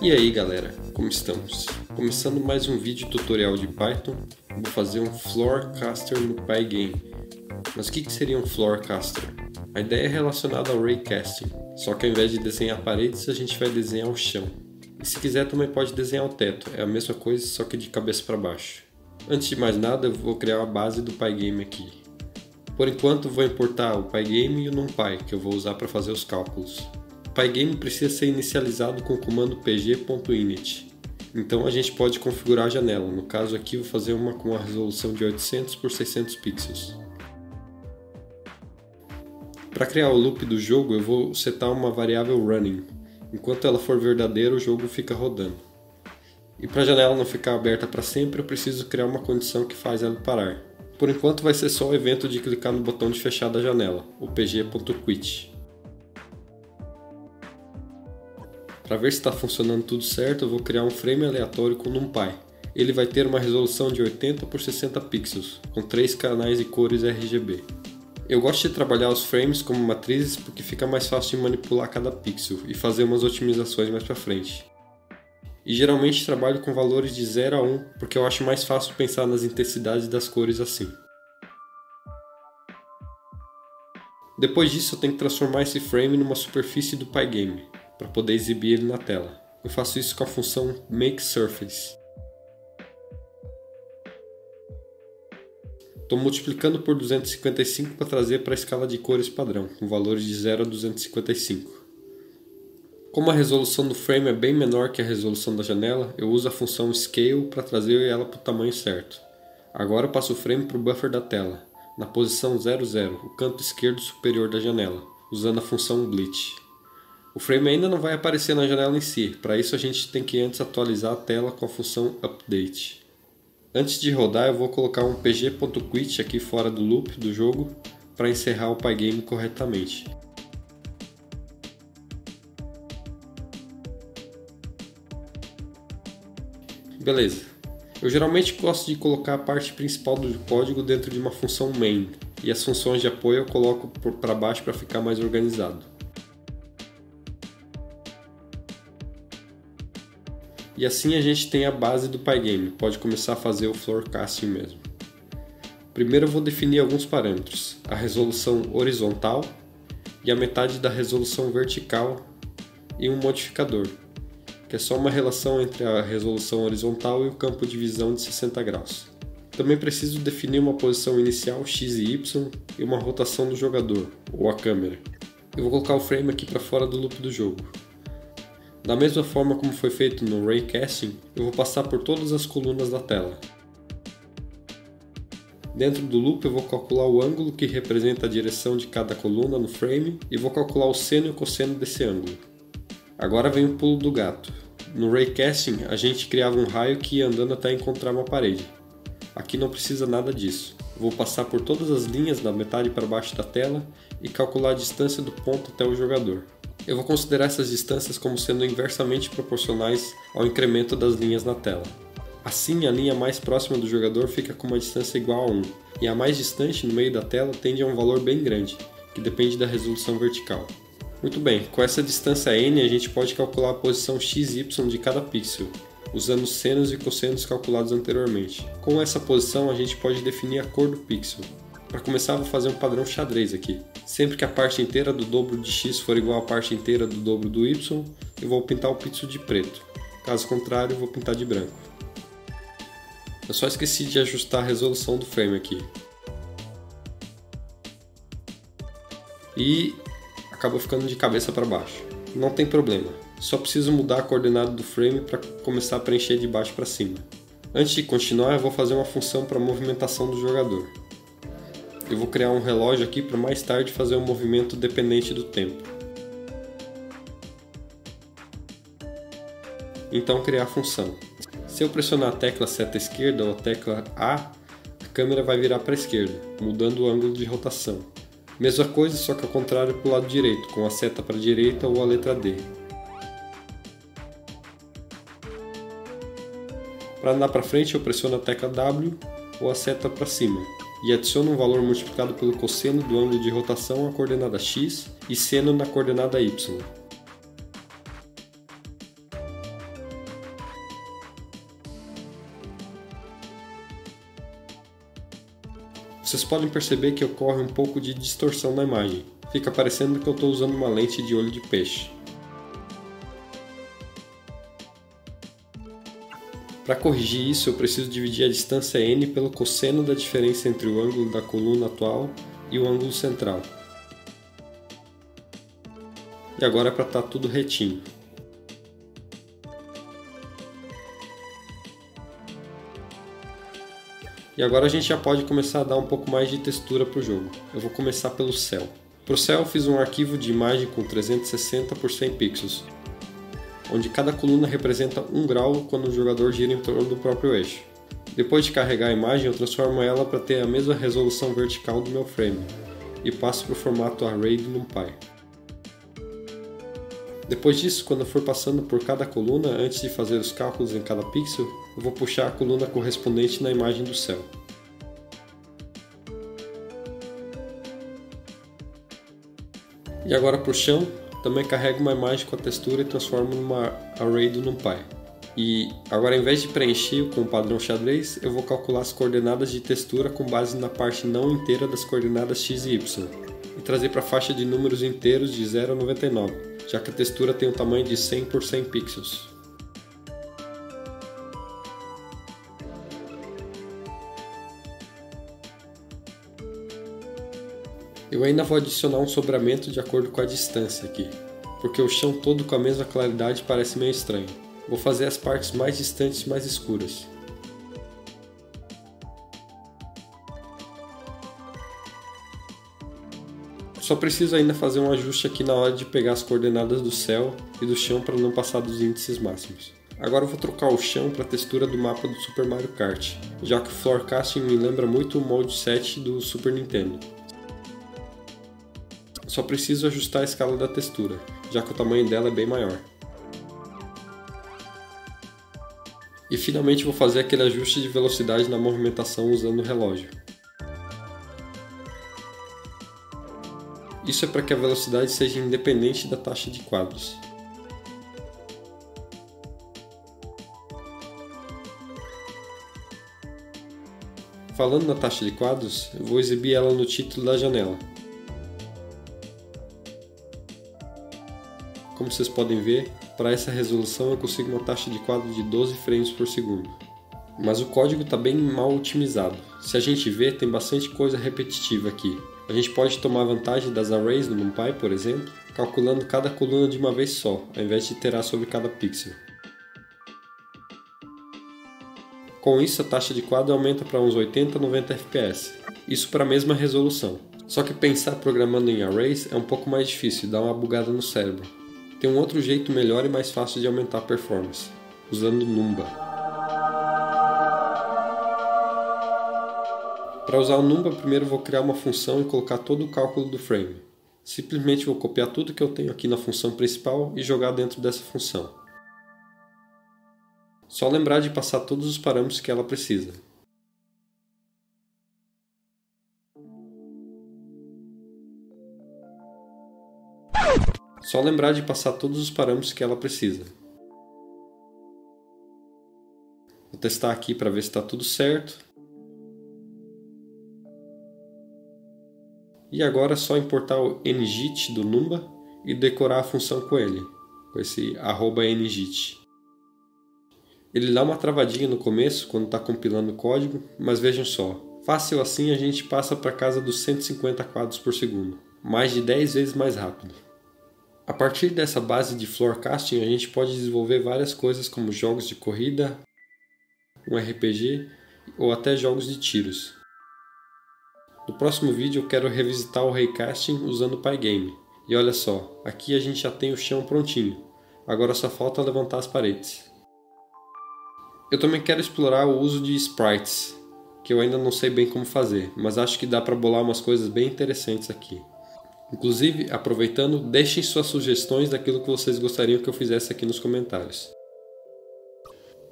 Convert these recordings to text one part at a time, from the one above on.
E aí galera, como estamos? Começando mais um vídeo tutorial de Python, vou fazer um Floorcaster no Pygame. Mas o que seria um Floorcaster? A ideia é relacionada ao Raycasting, só que ao invés de desenhar paredes, a gente vai desenhar o chão. E se quiser também pode desenhar o teto, é a mesma coisa, só que de cabeça para baixo. Antes de mais nada, eu vou criar a base do Pygame aqui. Por enquanto vou importar o Pygame e o NumPy, que eu vou usar para fazer os cálculos. O Pygame precisa ser inicializado com o comando pg.init. Então a gente pode configurar a janela, no caso aqui eu vou fazer uma com a resolução de 800 por 600 pixels. Para criar o loop do jogo eu vou setar uma variável running. Enquanto ela for verdadeira o jogo fica rodando. E para a janela não ficar aberta para sempre eu preciso criar uma condição que faz ela parar. Por enquanto vai ser só o evento de clicar no botão de fechar da janela, o pg.quit. Para ver se está funcionando tudo certo, eu vou criar um frame aleatório com NumPy. Ele vai ter uma resolução de 80 por 60 pixels, com 3 canais de cores RGB. Eu gosto de trabalhar os frames como matrizes porque fica mais fácil de manipular cada pixel e fazer umas otimizações mais para frente. E geralmente trabalho com valores de 0 a 1 porque eu acho mais fácil pensar nas intensidades das cores assim. Depois disso eu tenho que transformar esse frame numa superfície do Pygame, para poder exibir ele na tela. Eu faço isso com a função makeSurface. Estou multiplicando por 255 para trazer para a escala de cores padrão, com valores de 0 a 255. Como a resolução do frame é bem menor que a resolução da janela, eu uso a função Scale para trazer ela para o tamanho certo. Agora eu passo o frame para o buffer da tela, na posição 00, o canto esquerdo superior da janela, usando a função Bleach. O frame ainda não vai aparecer na janela em si, para isso a gente tem que antes atualizar a tela com a função Update. Antes de rodar eu vou colocar um pg.quit aqui fora do loop do jogo para encerrar o Pygame corretamente. Beleza. Eu geralmente gosto de colocar a parte principal do código dentro de uma função main, e as funções de apoio eu coloco para baixo para ficar mais organizado. E assim a gente tem a base do Pygame, pode começar a fazer o Floorcasting mesmo. Primeiro eu vou definir alguns parâmetros, a resolução horizontal e a metade da resolução vertical e um modificador, que é só uma relação entre a resolução horizontal e o campo de visão de 60 graus. Também preciso definir uma posição inicial x e y e uma rotação do jogador, ou a câmera. Eu vou colocar o frame aqui para fora do loop do jogo. Da mesma forma como foi feito no Raycasting, eu vou passar por todas as colunas da tela. Dentro do loop eu vou calcular o ângulo que representa a direção de cada coluna no frame e vou calcular o seno e o cosseno desse ângulo. Agora vem o pulo do gato. No Raycasting a gente criava um raio que ia andando até encontrar uma parede. Aqui não precisa nada disso. Eu vou passar por todas as linhas da metade para baixo da tela e calcular a distância do ponto até o jogador. Eu vou considerar essas distâncias como sendo inversamente proporcionais ao incremento das linhas na tela. Assim, a linha mais próxima do jogador fica com uma distância igual a 1, e a mais distante no meio da tela tende a um valor bem grande, que depende da resolução vertical. Muito bem, com essa distância n a gente pode calcular a posição x e y de cada pixel, usando os senos e cossenos calculados anteriormente. Com essa posição a gente pode definir a cor do pixel. Para começar, vou fazer um padrão xadrez aqui. Sempre que a parte inteira do dobro de x for igual à parte inteira do dobro do y, eu vou pintar o pixel de preto. Caso contrário, eu vou pintar de branco. Eu só esqueci de ajustar a resolução do frame aqui. E acabou ficando de cabeça para baixo. Não tem problema, só preciso mudar a coordenada do frame para começar a preencher de baixo para cima. Antes de continuar, eu vou fazer uma função para a movimentação do jogador. Eu vou criar um relógio aqui para mais tarde fazer um movimento dependente do tempo. Então criar a função. Se eu pressionar a tecla seta esquerda ou a tecla A, a câmera vai virar para a esquerda, mudando o ângulo de rotação. Mesma coisa, só que ao contrário para o lado direito, com a seta para a direita ou a letra D. Para andar para frente eu pressiono a tecla W ou a seta para cima. E adiciono um valor multiplicado pelo cosseno do ângulo de rotação à coordenada x e seno na coordenada y. Vocês podem perceber que ocorre um pouco de distorção na imagem. Fica parecendo que eu estou usando uma lente de olho de peixe. Para corrigir isso, eu preciso dividir a distância n pelo cosseno da diferença entre o ângulo da coluna atual e o ângulo central. E agora é para estar tudo retinho. E agora a gente já pode começar a dar um pouco mais de textura para o jogo. Eu vou começar pelo céu. Para o céu eu fiz um arquivo de imagem com 360 por 100 pixels, onde cada coluna representa 1 grau quando o jogador gira em torno do próprio eixo. Depois de carregar a imagem, eu transformo ela para ter a mesma resolução vertical do meu frame, e passo para o formato Array do NumPy. Depois disso, quando eu for passando por cada coluna, antes de fazer os cálculos em cada pixel, eu vou puxar a coluna correspondente na imagem do céu. E agora para o chão, também carrego uma imagem com a textura e transformo numa Array do NumPy. E agora, ao invés de preencher com o padrão xadrez, eu vou calcular as coordenadas de textura com base na parte não inteira das coordenadas x e y, e trazer para a faixa de números inteiros de 0 a 99, já que a textura tem um tamanho de 100 por 100 pixels. Eu ainda vou adicionar um sobramento de acordo com a distância aqui, porque o chão todo com a mesma claridade parece meio estranho. Vou fazer as partes mais distantes mais escuras. Só preciso ainda fazer um ajuste aqui na hora de pegar as coordenadas do céu e do chão para não passar dos índices máximos. Agora eu vou trocar o chão para a textura do mapa do Super Mario Kart, já que o Floorcasting me lembra muito o Mode 7 do Super Nintendo. Só preciso ajustar a escala da textura, já que o tamanho dela é bem maior. E finalmente vou fazer aquele ajuste de velocidade na movimentação usando o relógio. Isso é para que a velocidade seja independente da taxa de quadros. Falando na taxa de quadros, eu vou exibir ela no título da janela. Como vocês podem ver, para essa resolução eu consigo uma taxa de quadro de 12 frames por segundo. Mas o código está bem mal otimizado. Se a gente ver, tem bastante coisa repetitiva aqui. A gente pode tomar vantagem das arrays do NumPy, por exemplo, calculando cada coluna de uma vez só, ao invés de iterar sobre cada pixel. Com isso, a taxa de quadro aumenta para uns 80 a 90 fps, isso para a mesma resolução. Só que pensar programando em arrays é um pouco mais difícil, dá uma bugada no cérebro. Tem um outro jeito melhor e mais fácil de aumentar a performance, usando Numba. Para usar o Numba, primeiro vou criar uma função e colocar todo o cálculo do frame. Simplesmente vou copiar tudo que eu tenho aqui na função principal e jogar dentro dessa função. Só lembrar de passar todos os parâmetros que ela precisa. Só lembrar de passar todos os parâmetros que ela precisa. Vou testar aqui para ver se está tudo certo. E agora é só importar o ngit do Numba e decorar a função com ele, com esse @ngit. Ele dá uma travadinha no começo quando está compilando o código, mas vejam só, fácil assim a gente passa para casa dos 150 quadros por segundo, mais de 10 vezes mais rápido. A partir dessa base de Floorcasting a gente pode desenvolver várias coisas como jogos de corrida, um RPG ou até jogos de tiros. No próximo vídeo eu quero revisitar o Raycasting usando o Pygame. E olha só, aqui a gente já tem o chão prontinho, agora só falta levantar as paredes. Eu também quero explorar o uso de sprites, que eu ainda não sei bem como fazer, mas acho que dá para bolar umas coisas bem interessantes aqui. Inclusive, aproveitando, deixem suas sugestões daquilo que vocês gostariam que eu fizesse aqui nos comentários.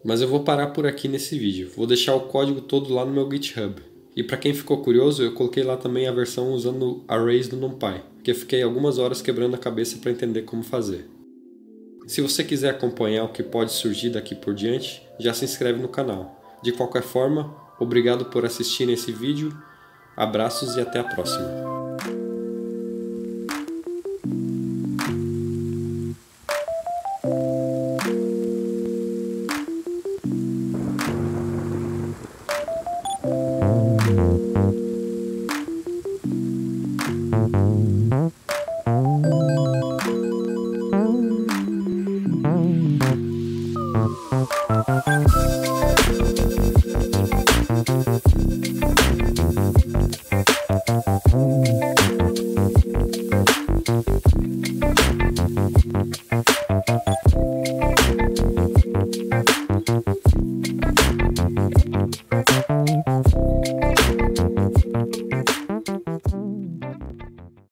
Mas eu vou parar por aqui nesse vídeo, vou deixar o código todo lá no meu GitHub. E para quem ficou curioso, eu coloquei lá também a versão usando arrays do NumPy, que eu fiquei algumas horas quebrando a cabeça para entender como fazer. Se você quiser acompanhar o que pode surgir daqui por diante, já se inscreve no canal. De qualquer forma, obrigado por assistirem esse vídeo Abraços e até a próxima!